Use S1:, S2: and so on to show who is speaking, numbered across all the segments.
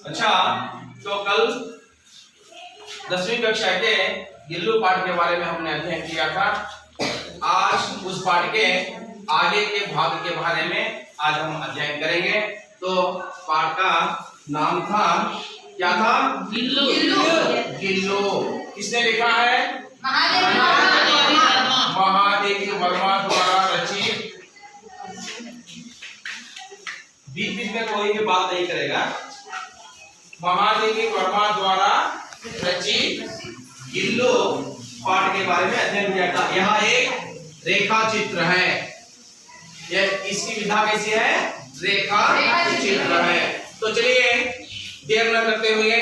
S1: अच्छा, तो कल 10वीं कक्षा के गिल्लू पाठ के बारे में हमने अध्ययन किया था। आज उस पाठ के आगे के भाग के बारे में आज हम अध्ययन करेंगे। तो पाठ का नाम था, क्या था?
S2: गिल्लू।
S1: गिल्लू किसने लिखा है? महादेवी वर्मा द्वारा रचित। बीच बीच में कोई भी बात नहीं करेगा। महादेवी वर्मा द्वारा रचित गिल्लू पाठ के बारे में अध्ययन किया था। यहाँ एक रेखा चित्र है। यह इसकी विधा कैसी है? रेखा चित्र है। तो चलिए देर न करते हुए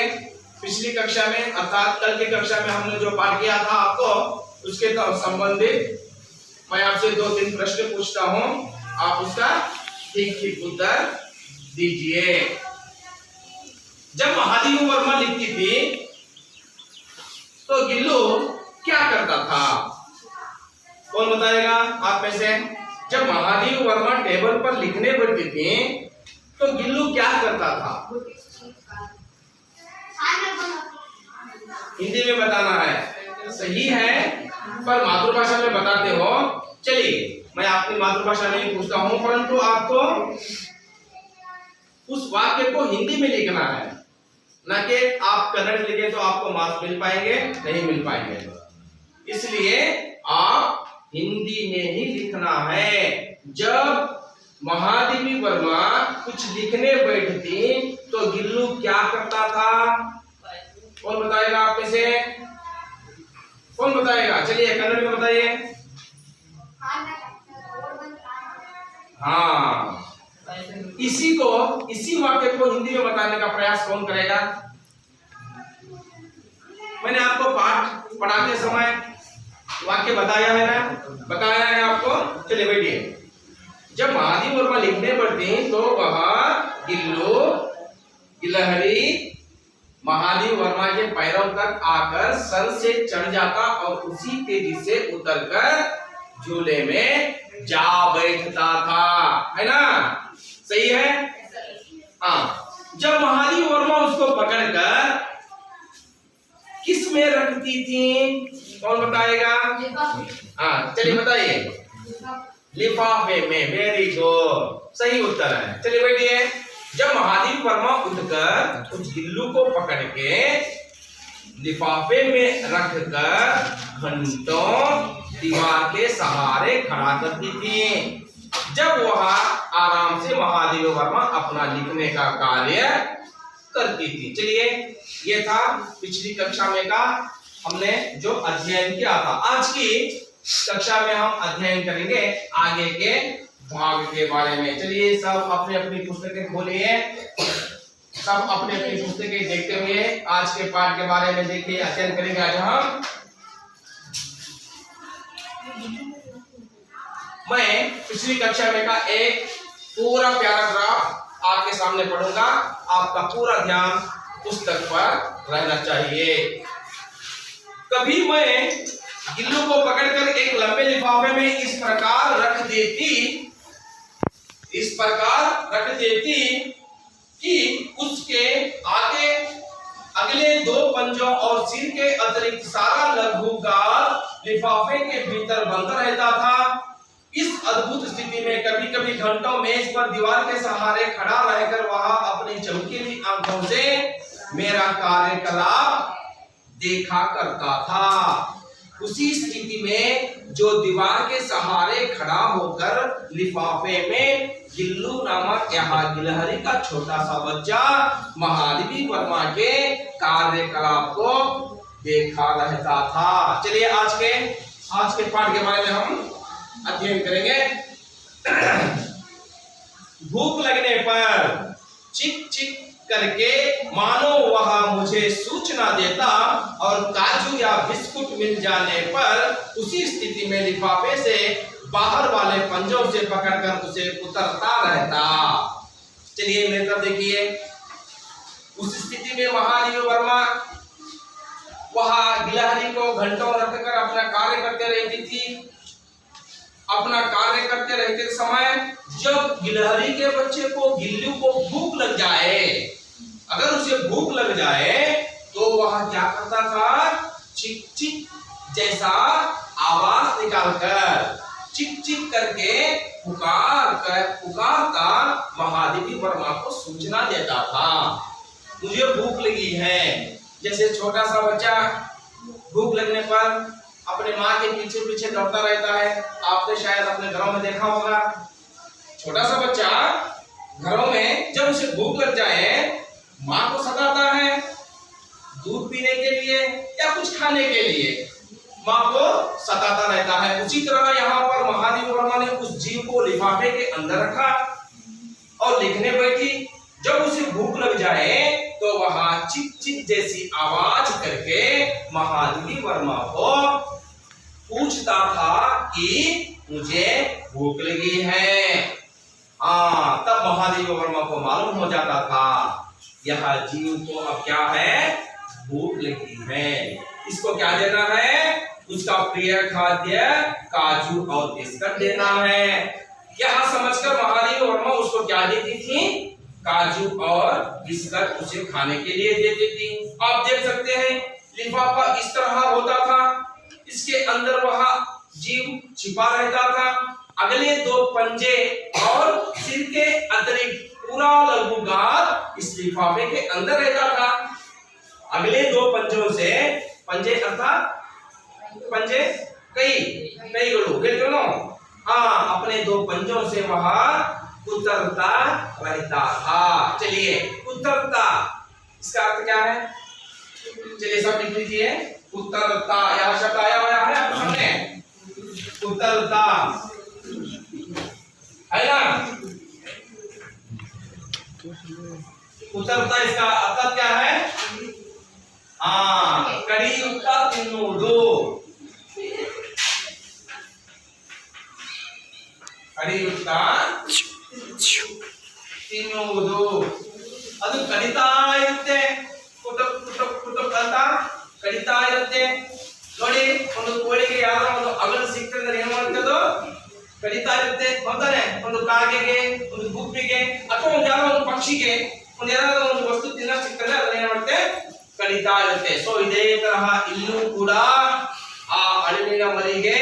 S1: पिछली कक्षा में अर्थात कल की कक्षा में हमने जो पाठ किया था आपको उसके संबंधित मैं आपसे 2-3 प्रश्न पूछता हूं, आप उसका ठीक उत्तर दीजिए। जब महादेवी वर्मा लिखती थी तो गिल्लू क्या करता था? कौन बताएगा आप में से? जब महादेवी वर्मा टेबल पर लिखने बैठती थी तो गिल्लू क्या करता था? हिंदी में बताना है, सही है, पर मातृभाषा में बताते हो। चलिए मैं अपनी मातृभाषा में ही पूछता हूं, परंतु आपको उस वाक्य को हिंदी में लिखना है, न कि आप कन्नड़ लिखे तो आपको मार्क्स मिल पाएंगे, नहीं मिल पाएंगे। इसलिए आप हिंदी में ही लिखना है। जब महादेवी वर्मा कुछ लिखने बैठती तो गिल्लू क्या करता था? कौन बताएगा आप में से? कौन बताएगा? चलिए कन्नड़ में बताइए। हाँ, इसी वाक्य को हिंदी में बताने का प्रयास कौन करेगा? मैंने आपको पाठ पढ़ाते समय वाक्य बताया है ना? बताया है आपको। चलिए बैठिए। जब महादेवी वर्मा लिखने पड़ती तो वहां गिल्लू गिलहरी महादेवी वर्मा के पैरों तक आकर सर से चढ़ जाता और उसी तेजी से उतरकर झूले में जा बैठता था, है ना? सही है? हाँ। जब महादेवी वर्मा उसको पकड़कर किस में रखती थी? कौन बताएगा? हाँ चलिए बताइए। लिफाफे में। वेरी गुड, सही उत्तर है। चलिए बैठिए। जब महादेवी वर्मा उठकर उस गिल्लू को पकड़ के लिफाफे में रखकर घंटों दीवार के सहारे खड़ा करती थी, जब वह आराम से महादेवी वर्मा अपना लिखने का कार्य करती थी। चलिए ये था पिछली कक्षा में का हमने जो अध्ययन किया था। आज की कक्षा में हम अध्ययन करेंगे आगे के भाग के बारे में। चलिए सब अपनी अपनी पुस्तकें खोलिए, सब अपनी अपनी पुस्तकें देखते हुए आज के पाठ के बारे में देखिए, अध्ययन करेंगे आज हम। मैं पिछली कक्षा में का एक पूरा पैराग्राफ आपके सामने पढ़ूंगा। आपका पूरा ध्यान पुस्तक पर रहना चाहिए। कभी मैं गिल्लू को पकड़कर एक लंबे लिफाफे में इस प्रकार रख देती कि उसके आगे अगले 2 पंजों और सिर के अतिरिक्त सारा लघुगाल लिफाफे के भीतर बंद रहता था। इस अद्भुत स्थिति में कभी कभी घंटों मेज पर दीवार के सहारे खड़ा रहकर वह अपनी चमकीली आंखों से मेरा कार्यकलाप देखा करता था। उसी स्थिति में जो दीवार के सहारे खड़ा होकर लिफाफे में गिल्लू नामक यहाँ गिलहरी का छोटा सा बच्चा महादेवी वर्मा के कार्यकलाप को देखा रहता था। चलिए आज के पाठ के बारे में हम अध्ययन करेंगे। भूख लगने पर चिक चिक करके मानो वह मुझे सूचना देता और काजू या बिस्कुट मिल जाने पर उसी स्थिति में लिफाफे से बाहर वाले पंजों से पकड़कर उसे उतरता रहता। चलिए मेरी तरफ देखिए। उस स्थिति में महादेवी वर्मा वह गिलहरी को घंटों रखकर अपना कार्य करते रहती थी। अपना कार्य करते रहते समय जब गिलहरी के बच्चे को गिल्लू को भूख लग जाए, अगर क्या करता था, चिक चिक जैसा आवाज निकालकर, चिक चिक करके पुकारता महादेवी वर्मा को सूचना देता था, मुझे भूख लगी है। जैसे छोटा सा बच्चा भूख लगने पर अपने माँ के पीछे पीछे दौड़ता रहता है, आपने शायद अपने घरों में देखा होगा। छोटा सा बच्चा घरों में जब उसे भूख लग जाए माँ को सताता है दूध पीने के लिए या कुछ खाने के लिए, माँ को सताता रहता है। उसी तरह यहाँ पर महादेवी वर्मा ने उस जीव को लिफाफे के अंदर रखा और लिखने बैठी। जब उसे भूख लग जाए तो वह चिक चिक जैसी आवाज करके महादेवी वर्मा को पूछता था कि मुझे भूख लगी है। हाँ, तब महादेवी वर्मा को मालूम हो जाता था यह जीव को अब क्या है, भूख लगी है, इसको क्या देना है, उसका प्रिय खाद्य काजू और बिस्कुट देना है। यह समझकर महादेवी वर्मा उसको क्या देती थी, काजू और बिस्कुट उसे खाने के लिए देती थी। आप देख सकते हैं लिफाफा इस तरह होता था, इसके अंदर वह जीव छिपा रहता था। अगले दो पंजे और सिर के अतिरिक्त पूरा लघुगार इस लिफाफे के अंदर रहता था। अगले दो पंजों से, पंजे अर्थात पंजे कई गड़ू, हाँ, अपने दो पंजों से वह उतरता रहता था। चलिए, उतरता इसका अर्थ क्या है, चलिए सब लिख लीजिए। उतरता, यह शब्द आया हुआ है आपके सामने, उतरता है ना। उतरता इसका अर्थ क्या है, हाँ, कड़ी उत्तर तिन्नूडू, कड़ी उत्तर ತಿನ್ನುವುದು, ಅದು ಕಡಿತಾ ಇರುತ್ತೆ, ಕುಟುಕ್ ಕುಟುಕ್ ಕುಟುಕ್ ಅಂತ ಕಡಿತಾ ಇರುತ್ತೆ ನೋಡಿ. ಒಂದು ಕೋಳಿಗೆ ಯಾರೋ ಒಂದು ಅಗಲು ಸಿಕ್ಕಿದ್ರೆ ಏನ್ ಮಾಡ್ತದೋ, ಕಡಿತಾ ಇರುತ್ತೆ ಅಂತಾನೆ. ಒಂದು ಕಾಗೆಗೆ, ಒಂದು ಗುಬ್ಬಿಗೆ ಅಥವಾ ಒಂದು ಯಾರೋ ಒಂದು ಪಕ್ಷಿಗೆ ಒಂದು ಏನಾದರೂ ಒಂದು ವಸ್ತು ತಿನ್ನ ಸಿಕ್ಕಿದ್ರೆ ಅದನ್ನ ಏನ್ ಮಾಡುತ್ತೆ, ಕಡಿತಾ ಇರುತ್ತೆ. ಸೊ ಇದೇ ತರಹ ಇಲ್ಲೂ ಕೂಡ ಆ ಅಳಿಲಿನ ಮರಿಗೆ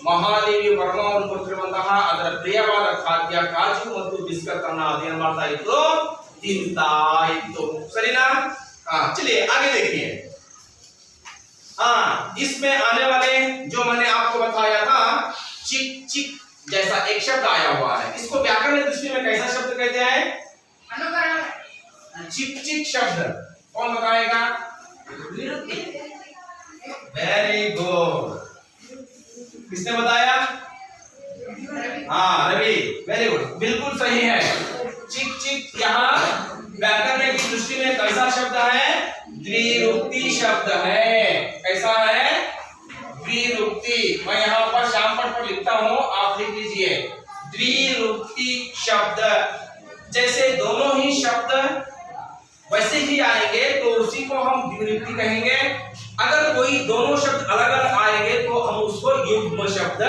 S1: ಮಹಾದೇವಿ ವರ್ಮ ಅವರು ಕೊಟ್ಟಿರುವಂತಹ ಅದರ ಪ್ರಿಯವಾದ ಖಾದ್ಯ ಕಾಜು ಮತ್ತು ಬಿಸ್ಕತ್ ಅನ್ನ ಅದೇನ್ ಮಾಡ್ತಾ ಇತ್ತು, ತಿಂತಾ ಇತ್ತು. ಸರಿನಾ? चलिए आगे देखिए। हाँ, इसमें आने वाले जो मैंने आपको बताया था चिक चिक जैसा एक शब्द आया हुआ है, इसको व्याकरण दृष्टि में कैसा शब्द कहते हैं, अनुकरण। चिक चिक शब्द कौन बताएगा, वेरी गुड, किसने बताया, हाँ रवि, वेरी गुड, बिल्कुल सही है। चिक चिक यहाँ व्याकरण की दृष्टि में कैसा शब्द है, द्विरूक्ति शब्द है। कैसा है, द्विरूक्ति। मैं यहाँ पर श्याम पट पर लिखता हूँ, आप लिख लीजिए द्विरूक्ति शब्द। जैसे दोनों ही शब्द वैसे ही आएंगे तो उसी को हम द्विरूक्ति कहेंगे। अगर कोई दोनों शब्द अलग अलग आएंगे तो हम उसको युग्म शब्द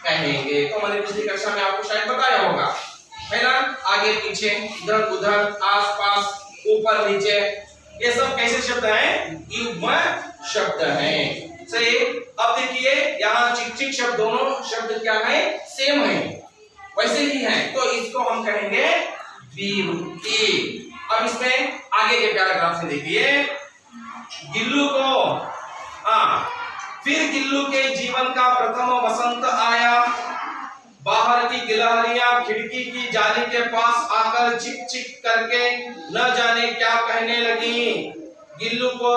S1: कहेंगे। तो मैंने पिछली कक्षा में आपको शायद बताया होगा, है ना। आगे पीछे, इधर उधर, आस पास, ऊपर नीचे, ये सब कैसे शब्द हैं, युग्म शब्द हैं। सही। अब देखिए यहाँ चिक चिक शब्द, दोनों शब्द क्या है, सेम है, वैसे ही है, तो इसको हम कहेंगे द्विरूक्ति। अब इसमें आगे के पैराग्राफ से देखिए, गिल्लू को, फिर गिल्लू के जीवन का प्रथम वसंत आया। बाहर की गिलहरियां खिड़की की जाली के पास आकर चिक चिक करके न जाने क्या कहने लगी। गिल्लू को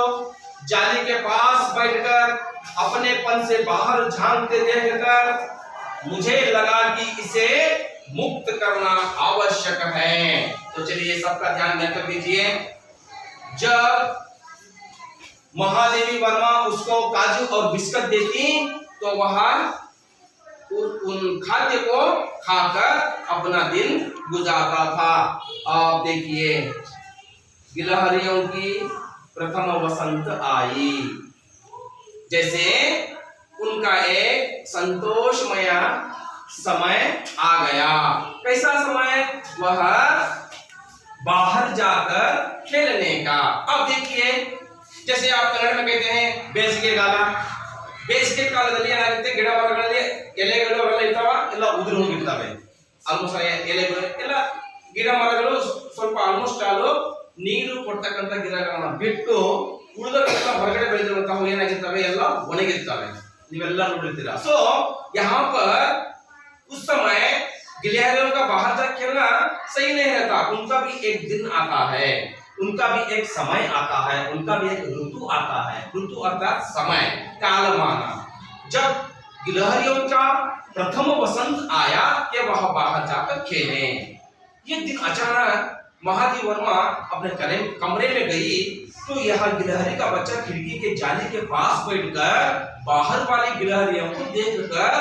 S1: जाली के पास बैठकर अपनेपन से बाहर झांकते देखकर मुझे लगा कि इसे मुक्त करना आवश्यक है। तो चलिए सबका ध्यान रख दीजिए। जब महादेवी वर्मा उसको काजू और बिस्कुट देती तो वह उन खाद्य को खाकर अपना दिन गुजारता था। आप देखिए गिलहरियों की प्रथम वसंत आई, जैसे उनका एक संतोषमय समय आ गया। कैसा समय, वह बाहर जाकर खेलने का। अब देखिए जैसे आप कन्नड़ में कहते हैं ಬೇಸಿಗೆ ಕಾಲದಲ್ಲಿ ಏನಾಗುತ್ತೆ, ಗಿಡ ಮರಗಳಲ್ಲಿ ಎಲೆಗಳು ಅವೆಲ್ಲ ಇರ್ತಾವ, ಎಲ್ಲ ಉದುರಿ ಹೋಗಿರ್ತವೆ. ಆಲ್ಮೋಸ್ಟ್ ಎಲೆಗಳು ಎಲ್ಲ ಗಿಡ ಮರಗಳು ಸ್ವಲ್ಪ ಆಲ್ಮೋಸ್ಟ್ ಆಲು ನೀರು ಕೊಡ್ತಕ್ಕಂಥ ಗಿಡಗಳನ್ನ ಬಿಟ್ಟು ಉಳಿದವೆಲ್ಲ ಹೊರಗಡೆ ಬೆಳೆದಿರುವಂತಹ ಏನಾಗಿರ್ತವೆ, ಎಲ್ಲ ಒಣಗಿರ್ತವೆ. ನೀವೆಲ್ಲ ನೋಡಿರ್ತೀರಾ. सो यहाँ पर उस समय गिलहरियों का बाहर जा खेलना सही नहीं रहता. उनका भी एक दिन आता है, उनका भी एक समय आता है, उनका भी एक ऋतु आता है. ऋतु अर्थात समय, कालमाना. जब गिलहरियों का प्रथम वसंत आया कि वह बाहर जाकर खेले. ये दिन अचानक महादेव वर्मा अपने कमरे में गई तो यह गिलहरी का बच्चा खिड़की के जाली के पास बैठकर बाहर वाली गिलहरियों को देखकर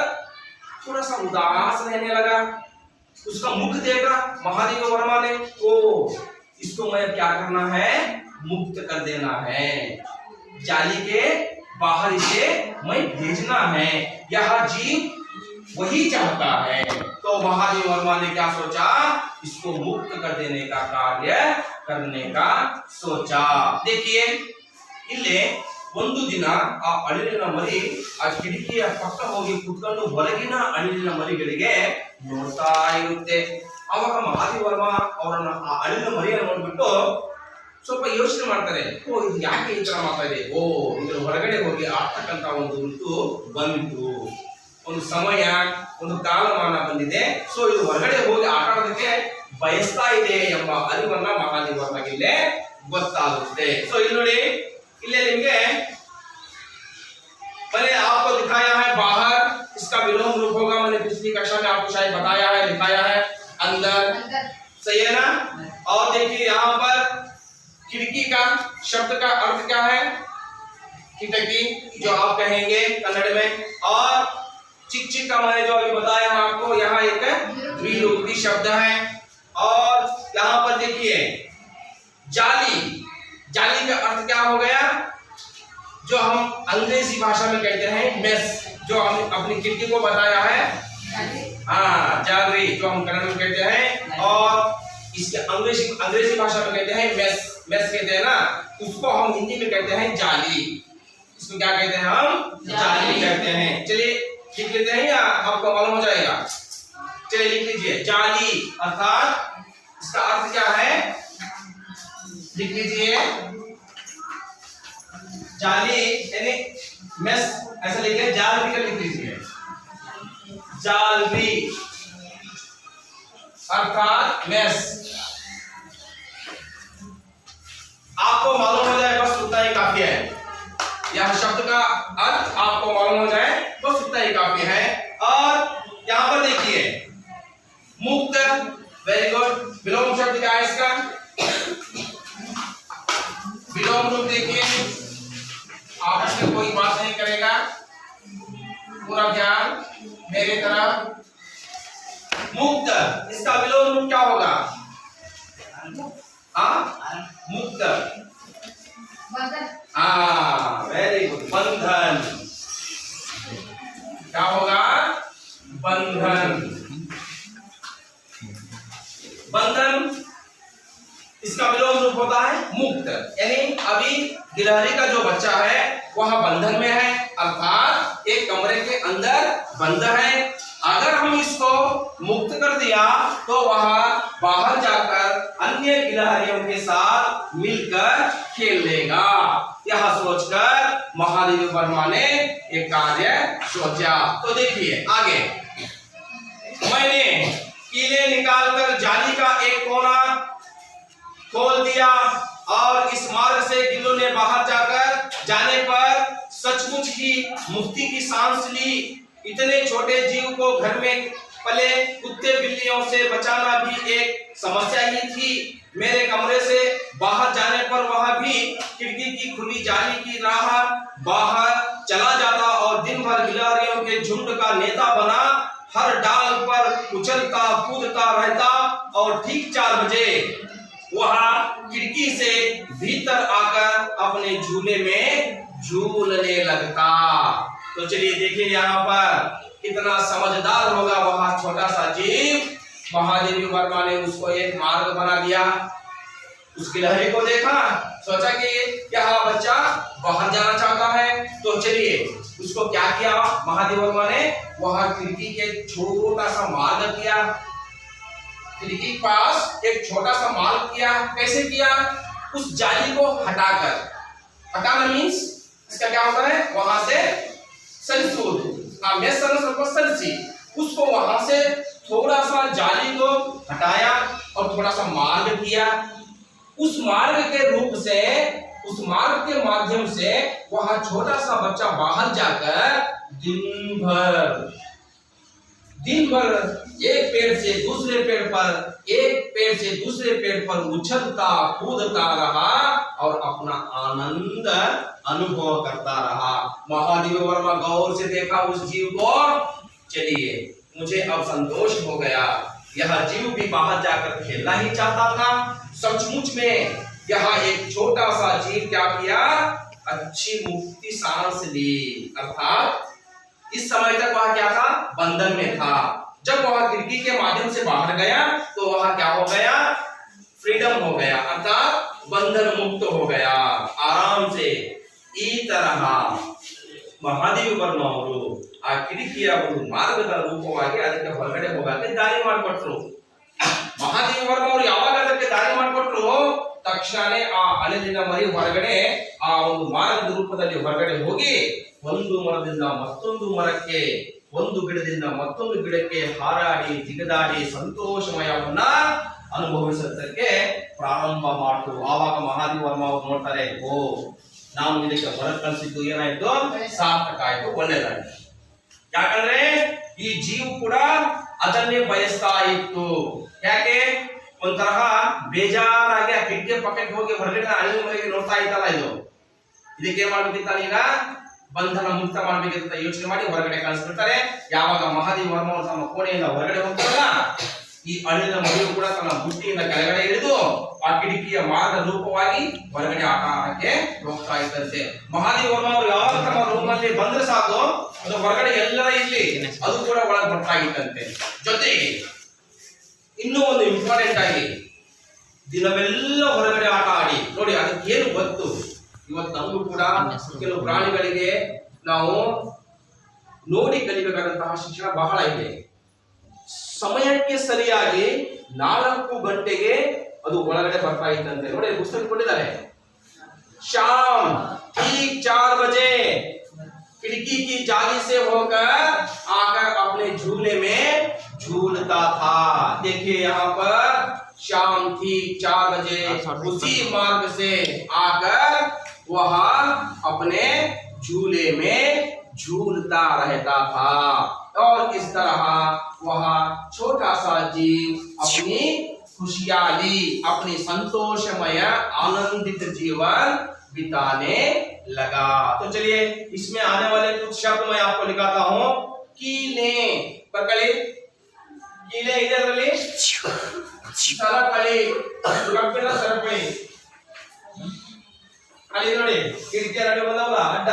S1: थोड़ा सा उदास रहने लगा. उसका मुख देखा महादेव वर्मा ने, ओ इसको मैं क्या करना है, मुक्त कर देना है, जाली के बाहर इसे मैं भेजना है, यह जीव वही चाहता है. तो महादेव वर्मा ने क्या सोचा, इसको मुक्त कर देने का कार्य करने का सोचा. देखिए इल्ले ಒಂದು ದಿನ ಆ ಅಳಿಲಿನ ಮರಿ ಆ ಕಿಟಕಿಯ ಪಕ್ಕ ಹೋಗಿ ಕುತ್ಕೊಂಡು ಹೊರಗಿನ ಅಳಿಲಿನ ಮರಿಗಳಿಗೆ ನೋಡ್ತಾ ಇರುತ್ತೆ. ಅವಾಗ ಮಹಾದೇವ ವರ್ಮ ಅವರನ್ನ ಆ ಅಳಿಲಿನ ಮರಿಯನ್ನು ನೋಡ್ಬಿಟ್ಟು ಸ್ವಲ್ಪ ಯೋಚನೆ ಮಾಡ್ತಾರೆ. ಓ ಇದು ಯಾಕೆ ಈ ತರ ಮಾಡ್ತಾ ಇದೆ, ಓ ಇದ್ರ ಹೊರಗಡೆ ಹೋಗಿ ಆಡ್ತಕ್ಕಂತ ಒಂದು ಋತು ಬಂತು, ಒಂದು ಸಮಯ, ಒಂದು ಕಾಲಮಾನ ಬಂದಿದೆ. ಸೊ ಇದು ಹೊರಗಡೆ ಹೋಗಿ ಆಟ ಆಡೋದಕ್ಕೆ ಬಯಸ್ತಾ ಇದೆ ಎಂಬ ಅರಿವನ್ನ ಮಹಾದೇವ ವರ್ಮಗೆ ಇಲ್ಲೇ ಗೊತ್ತಾಗುತ್ತೆ. ಸೊ ಇಲ್ಲಿ ನೋಡಿ, इल्ले निम्गे मैंने आपको दिखाया है बाहर, इसका विलोम रूप होगा, मैंने पिछली कक्षा में आपको शायद बताया है, दिखाया है अंदर. सही है ना. और देखिए यहाँ पर खिड़की का शब्द का अर्थ क्या है, खिड़की जो आप कहेंगे कन्नड़ में. और चिक का मैंने जो अभी बताया है आपको, यहाँ एक द्विरूपी शब्द है. और यहाँ पर देखिए जाली, जाली का अर्थ क्या हो गया, जो हम अंग्रेजी भाषा में कहते हैं मेस, जो हम अपनी खिड़की को बताया है, हाँ जाली, जो हम कन्नड़ में कहते हैं. और इसके अंग्रेजी भाषा में कहते हैं मेस, मेस कहते हैं ना, उसको हम हिंदी में कहते हैं जाली. इसको क्या कहते हैं, हम जाली कहते हैं. चलिए लिख लेते हैं या आपको मालूम हो जाएगा. चलिए लिख लीजिए, जाली अर्थात इसका अर्थ क्या है, लिख लीजिए. जाली यानी मेस, ऐसा लिखिए, जाल भी कर लिख लीजिए. जाल भी अर्थात मेस. आपको मालूम हो जाए बस उतना ही काफी है. यह शब्द का अर्थ आपको मालूम हो जाए बस उतना ही काफी है. और यहां पर देखिए मुक्त, वेरी गुड. विलोम शब्द क्या है इसका, विलोम रूप देखिए, आपस में कोई बात नहीं करेगा, पूरा ध्यान मेरे तरफ. मुक्त, इसका विलोम रूप क्या होगा, मुक्त, वेरी गुड. बंधन, क्या होगा, बंधन. बंधन इसका विलोम रूप होता है मुक्त. यानी अभी गिलहरी का जो बच्चा है वह बंधन में है, अर्थात एक कमरे के अंदर बंद है. अगर हम इसको मुक्त कर दिया तो वह बाहर जाकर अन्य गिलहरियों के साथ मिलकर खेल लेगा. यह सोचकर महादेव वर्मा ने एक कार्य सोचा. तो देखिए आगे, मैंने कीले निकालकर जाली का एक कोना खोल दिया और इस मार्ग से गिल्लों ने बाहर जाने पर सचमुच ही मुक्ति की सांस ली. इतने छोटे जीव को घर में पले कुत्ते बिल्लियों से बचाना भी एक समस्या ही थी. मेरे कमरे से बाहर जाने पर वह भी खिड़की की खुली जाली की राह बाहर चला जाता और दिन भर गिलहरियों के झुंड का नेता बना हर डाल पर उछलता कूदता रहता. और ठीक 4 बजे वह खिड़की से भीतर आकर अपने झूले में झूलने लगता. तो चलिए देखिए यहाँ पर कितना समझदार होगा वह छोटा सा जीव. महादेव वर्मा ने उसको एक मार्ग बना दिया. उस गिलहरी को देखा, सोचा कि यह बच्चा बाहर जाना चाहता है, तो चलिए उसको क्या किया महादेव वर्मा ने, वह खिड़की के छोटा सा मार्ग किया, खिड़की के पास एक छोटा सा मार्ग किया। कैसे किया? उस जाली को हटाकर, हटाना मीन्स इसका क्या होता है, वहां से उसको वहां से थोड़ा सा जाली को हटाया और थोड़ा सा मार्ग किया। उस मार्ग के रूप से, उस मार्ग के माध्यम से वह छोटा सा बच्चा बाहर जाकर दिन भर एक पेड़ से दूसरे पेड़ पर, एक पेड़ से दूसरे पेड़ पर उछलता कूदता रहा और अपना आनंद अनुभव करता रहा। महादेव वर्मा गौर से देखा उस जीव को, चलिए मुझे अब संतोष हो गया, यह जीव भी बाहर जाकर खेलना ही चाहता था। सचमुच में यह एक छोटा सा जीव क्या किया, अच्छी मुक्ति सांस ली। अर्थात इस समय तक वह क्या था, बंधन में था। जब वह खिड़की के माध्यम से बाहर गया तो वह क्या हो गया, फ्रीडम हो गया, अर्थात बंधन मुक्त हो गया आराम से। ಈ ತರಹ ಮಹಾದೇವ ವರ್ಮ ಅವರು ಆ ಕಿಟಕಿಯ ಒಂದು ಮಾರ್ಗದ ರೂಪವಾಗಿ ಅದಕ್ಕೆ ಹೊರಗಡೆ ಹೋಗಕ್ಕೆ ದಾರಿ ಮಾಡಿಕೊಟ್ರು। ಮಹಾದೇವ ವರ್ಮ ಅವರು ಯಾವಾಗ ಅದಕ್ಕೆ ದಾರಿ ಮಾಡಿಕೊಟ್ರು, ತಕ್ಷಣನೇ ಆ ಅಳಿಲಿನ ಮರಿ ಹೊರಗಡೆ ಆ ಒಂದು ಮಾರ್ಗದ ರೂಪದಲ್ಲಿ ಹೊರಗಡೆ ಹೋಗಿ ಒಂದು ಮರದಿಂದ ಮತ್ತೊಂದು ಮರಕ್ಕೆ, ಒಂದು ಗಿಡದಿಂದ ಮತ್ತೊಂದು ಗಿಡಕ್ಕೆ ಹಾರಾಡಿ ಜಿಗಿದಾಡಿ ಸಂತೋಷಮಯವನ್ನ ಅನುಭವಿಸೋದಕ್ಕೆ ಪ್ರಾರಂಭ ಮಾಡ್ತು। ಆವಾಗ ಮಹಾದೇವ ವರ್ಮ ಅವರು ನೋಡ್ತಾರೆ, ಓ ನಾವು ಇದಕ್ಕೆ ಹೊರ ಕಳಿಸಿದ್ದು ಏನಾಯ್ತು, ಸಾರ್ಥಕ ಆಯ್ತು, ಒಳ್ಳೆದಾಯ್ತು। ಯಾಕಂದ್ರೆ ಈ ಜೀವ ಕೂಡ ಅದನ್ನೇ ಬಯಸ್ತಾ ಇತ್ತು। ಯಾಕೆ, ಒಂಥರ ಬೇಜಾರಾಗಿ ಆ ಕಿಟಕಿ ಪಕ್ಕಕ್ಕೆ ಹೋಗಿ ಹೊರಗಡೆ ಅಳಿಲ ಮನೆಗೆ ನೋಡ್ತಾ ಇತ್ತಲ್ಲ, ಇದಕ್ಕೆ ಏನ್ ಮಾಡ್ಬೇಕಿತ್ತ, ಈಗ ಬಂಧನ ಮುಕ್ತ ಮಾಡ್ಬೇಕಿಂತ ಯೋಚನೆ ಮಾಡಿ ಹೊರಗಡೆ ಕಳಿಸ್ಬಿಡ್ತಾರೆ। ಯಾವಾಗ ಮಹಾದೇವ ವರ್ಮ ಅವರು ತಮ್ಮ ಕೋಣೆಯಿಂದ ಹೊರಗಡೆ ಹೋಗ್ತಾರಲ್ಲ, ಈ ಅಳಿಲ ಮರಿಯು ಕೂಡ ತನ್ನ ಬುಟ್ಟಿಯಿಂದ ಕೆಳಗಡೆ ಇಳಿದು ಆ ಕಿಟಕಿಯ ಮಾರ್ಗ ರೂಪವಾಗಿ ಹೊರಗಡೆ ಆಟ ಆಡಕ್ಕೆ ಹೋಗ್ತಾ ಇದ್ದಂತೆ। ಮಹಾದೇವ ವರ್ಮ ಅವರು ಯಾವಾಗ ತಮ್ಮ ರೂಮ್ ಅಲ್ಲಿ ಬಂದ್ರೆ ಸಾಕು, ಅದು ಹೊರಗಡೆ ಎಲ್ಲರ ಇಲ್ಲಿ ಅದು ಕೂಡ ಒಳಗೆ ಬರ್ತಾ ಇದ್ದಂತೆ। ಜೊತೆಗೆ ಇನ್ನೂ ಒಂದು ಇಂಪಾರ್ಟೆಂಟ್ ಆಗಿ, ದಿನವೆಲ್ಲ ಹೊರಗಡೆ ಆಟ ಆಡಿ ನೋಡಿ, ಅದಕ್ಕೆ ಏನು ಗೊತ್ತು, ಇವತ್ತು ನಮಗೂ ಕೂಡ ಕೆಲವು ಪ್ರಾಣಿಗಳಿಗೆ ನಾವು ನೋಡಿ ಕಲಿಬೇಕಾದಂತಹ ಶಿಕ್ಷಣ ಬಹಳ ಇದೆ। ಸಮಯಕ್ಕೆ ಸರಿಯಾಗಿ 4 ಗಂಟೆಗೆ ಅದು ಒಳಗಡೆ ಬರ್ತಾ ಇದ್ದಂತೆ। ನೋಡಿ ಪುಸ್ತಕ ಕೊಟ್ಟಿದ್ದಾರೆ, शाम ठीक 4 बजे खिड़की की जाली से होकर आकर अपने झूले में झूलता था। देखिए यहाँ पर शाम ठीक 4 बजे उसी मार्ग से आकर वह अपने झूले में झूलता रहता था और इस तरह वह छोटा सा जीव अपनी खुशहाली, अपनी संतोषमय आनंदित जीवन बिताने लगा। तो चलिए इसमें आने वाले कुछ शब्द मैं आपको लिखाता हूँ। कीले परकले, कीले इधर ले, सरपली, कब्बिण सरपली, ಅಲ್ಲಿ ನೋಡಿ ಕಿಟಕಿ ನಡುವೆ ಬಂದವಲ್ಲ ಅಡ್ಡ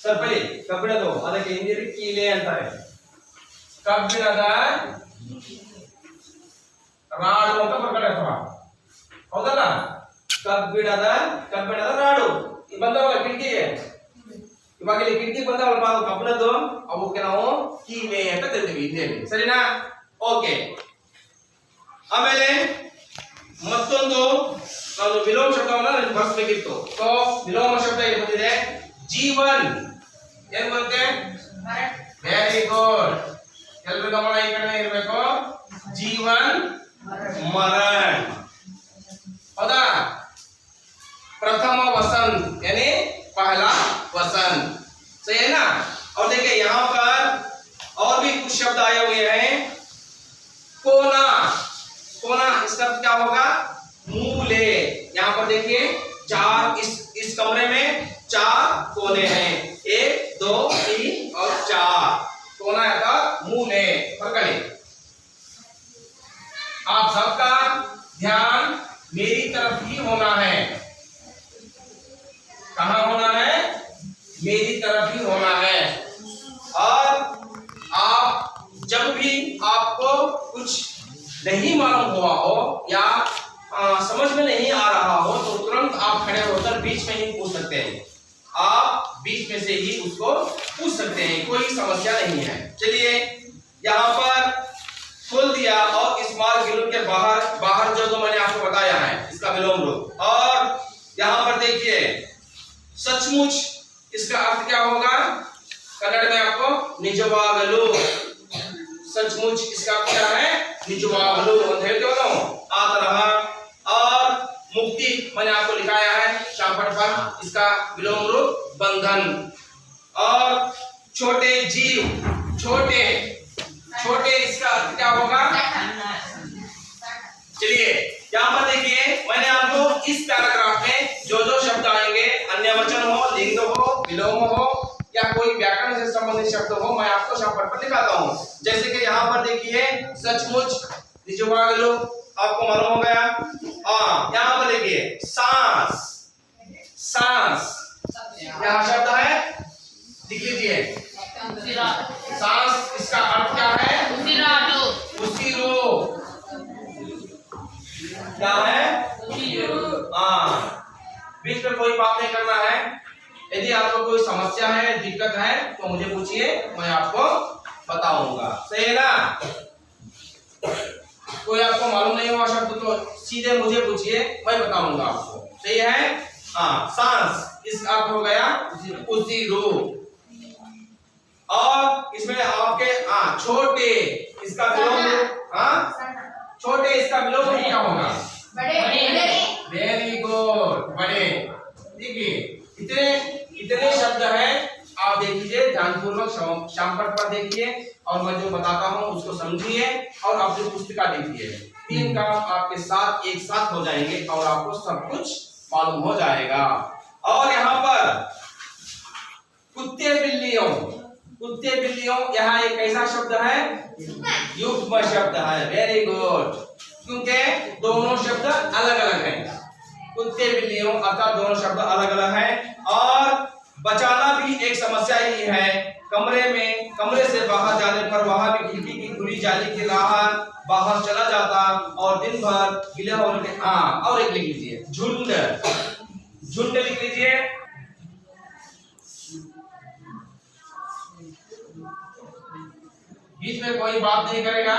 S1: ಸರ್ಪಳಿ, ಕಬ್ಬಿಣದು, ಅದಕ್ಕೆ ಹಿಂದಿರಿ ಕೀಲೆ ಅಂತಾರೆ। ಕಬ್ಬಿಣದ ರಾಡು ಅಂತ ಬರ್ಕಡೆ ಅಥವಾ ಹೌದಲ್ಲ, ಕಬ್ಬಿಣದ ರಾಡು ಬಂದವಲ್ಲ ಕಿಟಕಿಗೆ, ಇವಾಗ ಇಲ್ಲಿ ಕಿಟಕಿ ಬಂದವಲ್ಲ ಕಬ್ಬಿಣದ್ದು, ಅವಕ್ಕೆ ನಾವು ಕೀಲೆ ಅಂತ ಕರಿತೀವಿ ಹಿಂದಿಯಲ್ಲಿ, ಸರಿನಾ? ಓಕೆ, ಆಮೇಲೆ ಮತ್ತೊಂದು ನಾವು ವಿಲೋಮ ಶಬ್ದವನ್ನ ಬಳಸಬೇಕಿತ್ತು। ಸೊ ವಿಲೋಮ ಶಬ್ದ ಇಲ್ಲಿ ಬಂದಿದೆ, ಜೀವನ್ ಏನ್ ಬರುತ್ತೆ, ವೆರಿ ಗುಡ್, ಎಲ್ಲರೂ ಗಮನ ಈ ಕಡೆ ಇರಬೇಕು। जीवन मरण, होगा प्रथम वसंत यानी पहला वसंत, सही है ना? और देखिए यहाँ पर और भी कुछ शब्द आए हुए हैं। कोना, कोना इसका क्या होगा, मूले। यहाँ पर देखिए 4, इस कमरे में 4 कोने हैं, 1 2 3 और 4 कोना है, मूले पकड़े। आप सबका ध्यान मेरी तरफ ही होना है, कहां होना है, मेरी तरफ ही होना है। और आप जब भी आपको कुछ नहीं मालूम हुआ हो या समझ में नहीं आ रहा आप खड़े होकर बीच में ही पूछ सकते हैं, आप बीच में से ही उसको पूछ सकते हैं, कोई समस्या नहीं है। चलिए यहाँ पर खोल दिया और इस मार्ग गिलू के बाहर जो मैंने आपको बताया है इसका विलोम रूप। और यहाँ पर देखिए सचमुच, इसका अर्थ क्या होगा कन्नड़ में आपको निजवागलु। सचमुच इसका अर्थ क्या है निजवागलु ಅಂತ ಹೇಳ್ತೇವೆ ನಾವು ಆ तरह। और मुक्ति मैंने आपको लिखाया है शापट पर, इसका विलोम रूप बंधन। और छोटे जीव, छोटे छोटे इसका अर्थ क्या होगा। चलिए यहाँ पर देखिए मैंने आपको इस पैराग्राफ में जो शब्द आएंगे, अन्यवचन हो, लिंग हो, विलोम हो या कोई व्याकरण से संबंधित शब्द हो, मैं आपको शापट पर लिखाता हूँ। जैसे कि यहाँ पर देखिए सचमुच, निजवागलु आपको मालूम हो गया। हाँ यहाँ पर देखिए सांस, सांस यहाँ शब्द है, लिख लीजिए सांस, इसका अर्थ क्या है उसीरो। क्या है हाँ, बीच में कोई बात नहीं करना है। यदि आपको कोई समस्या है, दिक्कत है तो मुझे पूछिए, मैं आपको बताऊंगा, सही है ना। कोई आपको मालूम नहीं हुआ शब्द तो सीधे मुझे पूछिए, मैं बताऊंगा आपको, सही है। हाँ सांस, इसका अर्थ हो गया उसी रूप। और इसमें आपके छोटे, इसका विलोम छोटे, इसका विलोम क्या होगा बड़े। वेरी गुड, बड़े। देखिए इतने शब्द हैं, आप देखिए ध्यानपूर्वक शामपट पर देखिए और मैं जो बताता हूँ उसको समझिए और आप जो पुस्तिका देखिए। 3 काम आपके साथ एक साथ हो जाएंगे और आपको सब कुछ मालूम हो जाएगा। और यहाँ पर कुत्ते बिल्लियों, कुत्ते बिल्लियों यहाँ एक कैसा शब्द है युग्म शब्द है। वेरी गुड, क्योंकि दोनों शब्द अलग अलग हैं। कुत्ते बिल्लियों अर्थात दोनों शब्द अलग अलग हैं। और बचाना भी एक समस्या ही है। कमरे से बाहर जाने पर वहां भी खिड़की की खुली जाली के बाहर चला जाता और दिन भर गिले होने के। और एक लिख लीजिए झुंड, झुंड लिख लीजिए। बीच में कोई बात नहीं करेगा।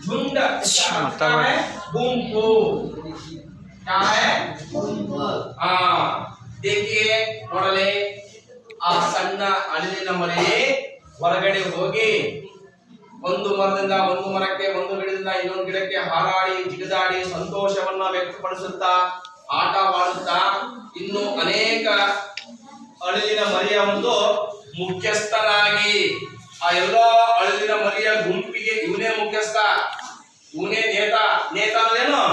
S1: झुंड क्या है गुंपु, क्या है देखिए ನೋಡಲೇ ಆ ಸಣ್ಣ ಅಳಿಲಿನ ಮರಿ ಹೊರಗಡೆ ಹೋಗಿ ಒಂದು ಮರದಿಂದ ಒಂದು ಮರಕ್ಕೆ, ಒಂದು ಗಿಡದಿಂದ ಇನ್ನೊಂದು ಗಿಡಕ್ಕೆ ಹಾರಾಡಿ ಜಿಗಿದಾಡಿ ಸಂತೋಷವನ್ನ ವ್ಯಕ್ತಪಡಿಸುತ್ತಾ ಆಟವಾಡುತ್ತಾ ಇನ್ನು ಅನೇಕ ಅಳಿಲಿನ ಮರಿಯ ಒಂದು ಮುಖ್ಯಸ್ಥನಾಗಿ ಆ ಎಲ್ಲಾ ಅಳಿಲಿನ ಮರಿಯ ಗುಂಪಿಗೆ ಇವನೇ ಮುಖ್ಯಸ್ಥ, ಇವನೇ ನೇತಾ. ನೇತಾ ಅಂದ್ರೇನು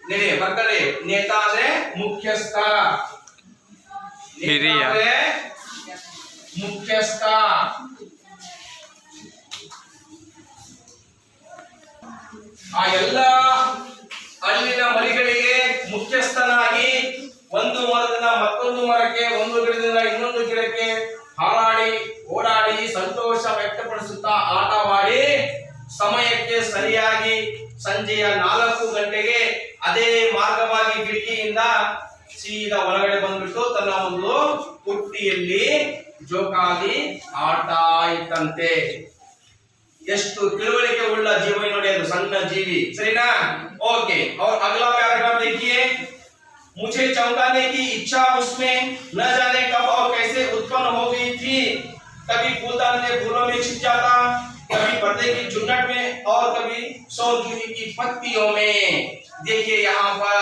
S1: ನಡೆ ಬರ್ತಾರೆ. ನೇತಾ ಅಂದ್ರೆ ಮುಖ್ಯಸ್ಥ, ಮುಖ್ಯಸ್ಥ. ಆ ಎಲ್ಲ ಅಳಿಲಿನ ಮರಿಗಳಿಗೆ ಮುಖ್ಯಸ್ಥನಾಗಿ ಒಂದು ಮರದಿಂದ ಮತ್ತೊಂದು ಮರಕ್ಕೆ, ಒಂದು ಗಿಡದಿಂದ ಇನ್ನೊಂದು ಗಿಡಕ್ಕೆ ಹಾರಾಡಿ ಓಡಾಡಿ ಸಂತೋಷ ವ್ಯಕ್ತಪಡಿಸುತ್ತಾ ಆಟವಾಡಿ ಸಮಯಕ್ಕೆ ಸರಿಯಾಗಿ ಸಂಜೆಯ 4 ಗಂಟೆಗೆ ಅದೇ ಮಾರ್ಗವಾಗಿ ಕಿಟಕಿಯಿಂದ ಸೀದಾ ಒಳಗಡೆ ಬಂದ್ಬಿಟ್ಟು ತನ್ನ ಒಂದು ಪುಟ್ಟಿಯಲ್ಲಿ ಜೋಕಾಲಿ ಆಡ್ತಾ ಇತ್ತಂತೆ. ಎಷ್ಟು ತಿಳುವಳಿಕೆ ಉಳ್ಳ ಜೀವ ನೋಡಿ, ಅದು ಸಣ್ಣ ಜೀವಿ, ಸರಿನಾ. ओके, और अगला पैराग्राफ देखिए। मुझे चमकाने की इच्छा उसमें न जाने कब और कैसे उत्पन्न हो गई थी। कभी फूलदान के फूलों में छिप जाता, कभी पर्दे की झुन्नट में और कभी सौजूनी की पत्तियों में। देखिए यहाँ पर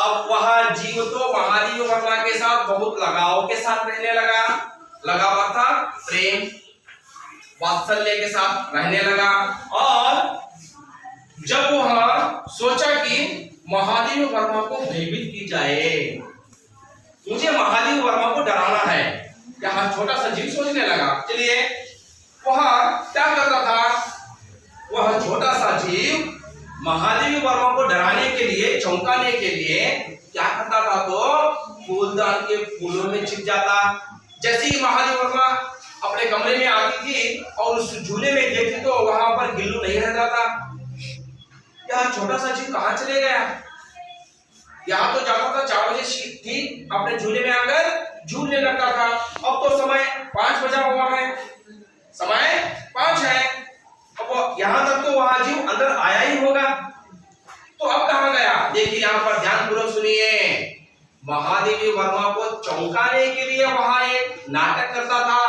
S1: अब वह जीव तो महादेव वर्मा के साथ बहुत लगाव के साथ रहने लगा। लगाव अर्थात प्रेम वात्सल्य के साथ रहने लगा। और जब वह सोचा कि महादेव वर्मा को भयभीत की जाए, मुझे महादेव वर्मा को डराना है, यहाँ छोटा सा जीव सोचने लगा। चलिए वह क्या करता था, वह छोटा सा जीव महादेव वर्मा को डराने के लिए, चौंकाने के लिए क्या करता था, तो फूलदान के फूलों में छिप जाता। जैसे ही महादेव वर्मा अपने कमरे में आती थी और उस झूले में देखती तो वहां पर गिल्लू नहीं रहता था। यह छोटा सा जीव कहां चले गया। यहाँ तो जाता था 4 बजे ठीक अपने झूले में आकर झूलने लगता था। अब तो समय 5 बजा हुआ है, समय 5 है। अब यहाँ तक तो वहां जीव अंदर आया ही होगा, तो अब कहाँ गया? देखिए यहाँ पर ध्यान पूर्वक सुनिए। महादेवी वर्मा को चौंकाने के लिए वहां एक नाटक करता था,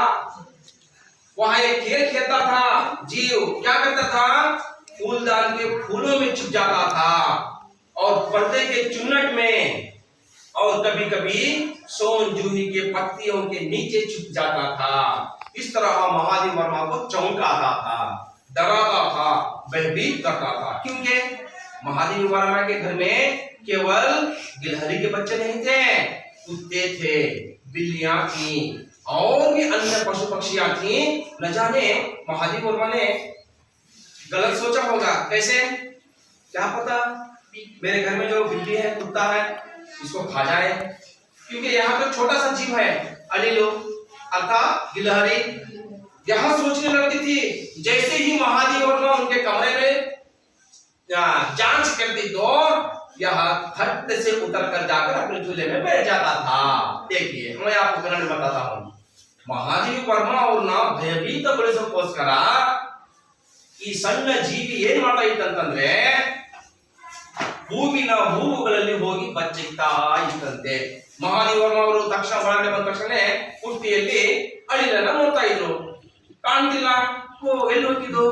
S1: वहां एक खेल खेलता था। जीव क्या करता था? फूलदान के फूलों में छुप जाता था और पर्दे के चुन्नट में, और कभी कभी सोन जूही के पत्तियों के नीचे छुप जाता था। इस तरह महादेवी वर्मा को चौंकाता था, डराता था, भयभीत करता था। क्योंकि महादेवी वर्मा के घर में केवल गिलहरी के बच्चे नहीं थे, कुत्ते थे, बिल्लियां थी और भी अन्य पशु पक्षियां थी। न जाने महादेवी वर्मा ने गलत सोचा होगा। कैसे? क्या पता मेरे घर में जो बिल्ली है, कुत्ता है, इसको खा जाए। क्योंकि यहाँ तो छोटा सा जीव है, अलीलो अर्थात गिलहरी। यहाँ सोचने लगती थी। जैसे ही महादेवी वर्मा उनके कमरे में जांच करती तो यह फट से उतर कर जाकर अपने झूले में बैठ जाता था। देखिए मैं आपको कन्नड़ में बताता हूँ। महादेवी वर्मा ಅವ್ರನ್ನ ಭಯಭೀತಗೊಳಿಸೋಸ್ಕರ ಈ ಸಣ್ಣ ಜೀವಿ ಏನ್ ಮಾಡ್ತಾ ಇತ್ತಂತಂದ್ರೆ ಹೂವಿನ ಹೂವುಗಳಲ್ಲಿ ಹೋಗಿ ಬಚ್ಚಿಕ್ತಾ ಇತ್ತಂತೆ. ಮಹಾದೇವಿ ವರ್ಮ ಅವರು ತಕ್ಷಣ ಒಳಗಡೆ ಬಂದ ತಕ್ಷಣ ಕುರ್ತಿಯಲ್ಲಿ ಅಳಿಲನ್ನ ನೋಡ್ತಾ ಇದ್ರು. ಕಾಣ್ತಿಲ್ಲ, ಓ ಎಲ್ಲಿ ಹೋಗಿದ್ದು?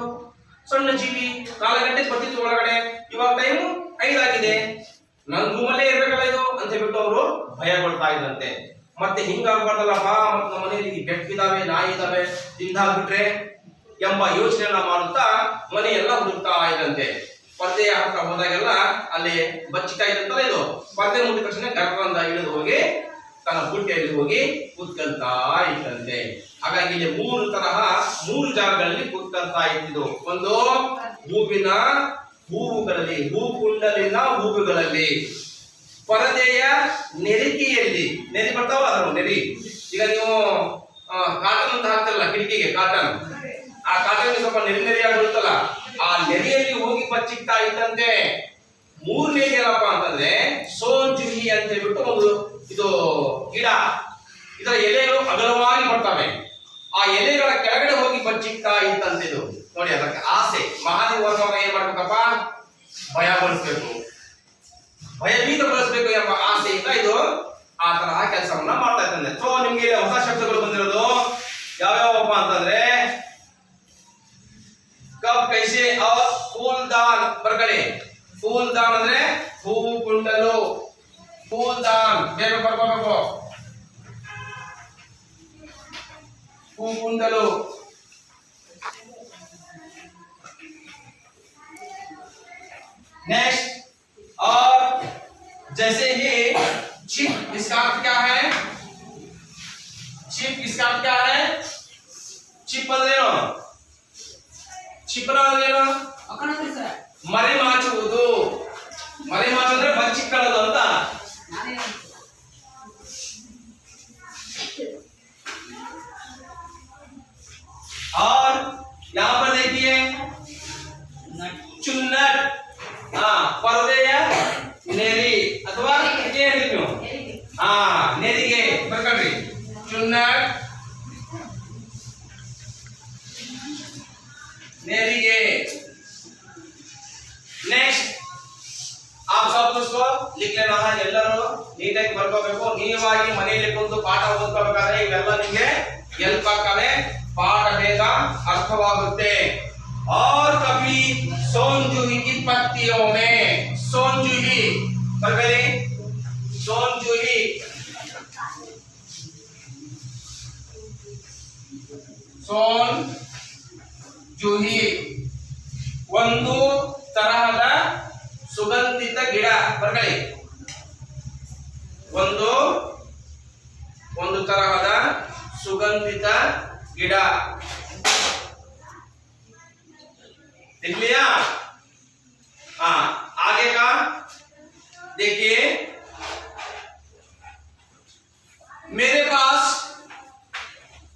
S1: ಸಣ್ಣ ಜೀವಿ 4 ಗಂಟೆಗೆ ಬರ್ತಿತ್ತು ಒಳಗಡೆ, ಇವಾಗ ಟೈಮು 5 ಆಗಿದೆ, ನನ್ ರೂಮಲ್ಲೇ ಇರ್ಬೇಕಲ್ಲ ಇದು ಅಂತ ಹೇಳ್ಬಿಟ್ಟು ಅವರು ಭಯಗೊಳ್ತಾ ಇದ್ದಂತೆ. ಮತ್ತೆ ಹಿಂಗಾಗ್ಬಾರ್ದಲ್ಲಪ್ಪ, ಮತ್ತೆ ನಮ್ಮ ಮನೆಯಲ್ಲಿ ಬೆಕ್ಕಿದಾವೆ, ನಾಯಿ ಇದಾವೆ, ತಿಂದಾಗ್ಬಿಟ್ರೆ ಎಂಬ ಯೋಚನೆಯನ್ನ ಮಾಡುತ್ತಾ ಮನೆಯೆಲ್ಲ ಹುಡುಕ್ತಾ ಇದ್ದಂತೆ. ಪರ್ದೆ ಹತ್ರ ಹೋದಾಗೆಲ್ಲ ಅಲ್ಲಿ ಬಚ್ಚಿತಾ ಇದ್ದಂತಲ್ಲ ಇದು, ಪರ್ದೆ ಮುಟ್ಟಿದ ತಕ್ಷಣ ಗರ್ಭಂದ ಇಳಿದು ಹೋಗಿ ತನ್ನ ಬುಟ್ಟಿಯಲ್ಲಿ ಹೋಗಿ ಕೂತ್ಕೊಂತಾ ಇತ್ತಂತೆ. ಹಾಗಾಗಿ ಇಲ್ಲಿ 3 ಜಾಗಗಳಲ್ಲಿ ಕೂತ್ಕೊಂತಾ ಇದ್ದಿದ್ದು. ಒಂದು ಹೂವಿನ ಹೂವುಗಳಲ್ಲಿ, ಹೂಕುಂಡಲಿನ ಹೂವುಗಳಲ್ಲಿ, ಪರದೆಯ ನೆರಿಕೆಯಲ್ಲಿ, ನೆರಿ ಬರ್ತಾವ ಅದರ ನೆರಿ. ಈಗ ನೀವು ಕಾಟನ್ ಅಂತ ಹಾಕ್ತಾರಲ್ಲ ಕಿಟಕಿಗೆ, ಕಾಟನ್, ಆ ಕಾಟನ್ ಸ್ವಲ್ಪ ನೆರಿಯಾಗಿ ಬರುತ್ತಲ್ಲ, ಆ ನೆರಿಯಲ್ಲಿ ಹೋಗಿ ಬಚ್ಚಿಕ್ತಾ ಇದ್ದಂತೆ. 3ನೇದು ಏನಪ್ಪಾ ಅಂತಂದ್ರೆ ಸೋನ್ ಜೂಹಿ ಅಂತ ಹೇಳ್ಬಿಟ್ಟು ಒಂದು ಇದು ಗಿಡ, ಇದರ ಎಲೆಗಳು ಅಗಲವಾಗಿ ಬರ್ತವೆ, ಆ ಎಲೆಗಳ ಕೆಳಗಡೆ ಹೋಗಿ ಬಚ್ಚಿಕ್ತಾ ಇತ್ತಂತೆ ಇದು. ನೋಡಿ, ಅದಕ್ಕೆ ಆಸೆ. ಮಹಾದೇವಿ ವರ್ಮ ಏನ್ ಮಾಡ್ಬೇಕಪ್ಪ? ಭಯ ಪಡಿಸ್ಬೇಕು, ಭಯಭೀತಗೊಳಿಸಬೇಕು ಎಂಬ ಆಸೆಯಿಂದ ಇದು ಆ ತರಹ ಕೆಲಸವನ್ನ ಮಾಡ್ತಾ ಇದ್ದಾನೆ. ಸೊ ನಿಮ್ಗೆ ಹೊಸ ಶಬ್ದಗಳು ಬಂದಿರೋದು ಯಾವ್ಯಾವಪ್ಪ ಅಂತಂದ್ರೆ ಕಬ್ ಕೈಸೆ और फूलदान ಬರ್ಕಳಿ. फूलदान ಅಂದ್ರೆ ಹೂವು ಕುಂಡಲು, फूलदान ಬೇಗ ಬರ್ಕೋಬೇಕು. ಹೂವು ಕುಂಡಲು, नेक्स्ट। और जैसे ही छिप, इसका अर्थ क्या है? छिप इसका अर्थ क्या है? छिप अंद्रेನು? छिपನ ಅಂದ್ರೇನು? ಮರೆ ಮಾಚುವುದು. ಮರೆ ಮಾಚು ಅಂದ್ರೆ ಬಚ್ಚಿಕೊಳ್ಳೋದು ಅಂತ. और यहाँ पर देखिए चुन्नट, ಪರದೆಯ ನೆರಿ ಅಥವಾ ನೆರಿಗೆ ಬರ್ಕೊಳ್ರಿ. ಚುನ್ನಟ್, नेरिगे। नेक्स्ट आप सब उसको लिख लेना है, ಎಲ್ಲರೂ ನೀಟಾಗಿ ಬರ್ಕೋಬೇಕು. ನೀವಾಗಿ ಮನೆಯಲ್ಲಿ ಕುಂತು ಪಾಠ ಓದ್ಕೋಬೇಕಾದ್ರೆ ಇವೆಲ್ಲ ನಿಮಗೆ ಹೆಲ್ಪ್ ಆಗ್ತವೆ, ಪಾಠ ಬೇಗ ಅರ್ಥವಾಗುತ್ತೆ. और कभी सोन जूही की पत्तियों में, सोन जूही ಬರ್ಕೊಳ್ಳಿ, सोन जूही, सोन ಜೂಹಿ ಒಂದು ತರಹದ ಸುಗಂಧಿತ ಗಿಡ. ಬರ್ಕೊಳ್ಳಿ, ಒಂದು ತರಹದ सुगंधित गिड़ा। देख लिया? हाँ, आगे का देखिए, मेरे पास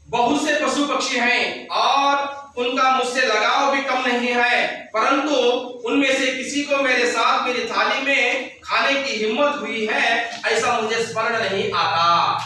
S1: बहुत से पशु पक्षी हैं और उनका मुझसे लगाव भी कम नहीं है, परंतु उनमें से किसी को मेरे साथ मेरी थाली में खाने बनाने की हिम्मत हुई है ऐसा मुझे स्मरण नहीं आता।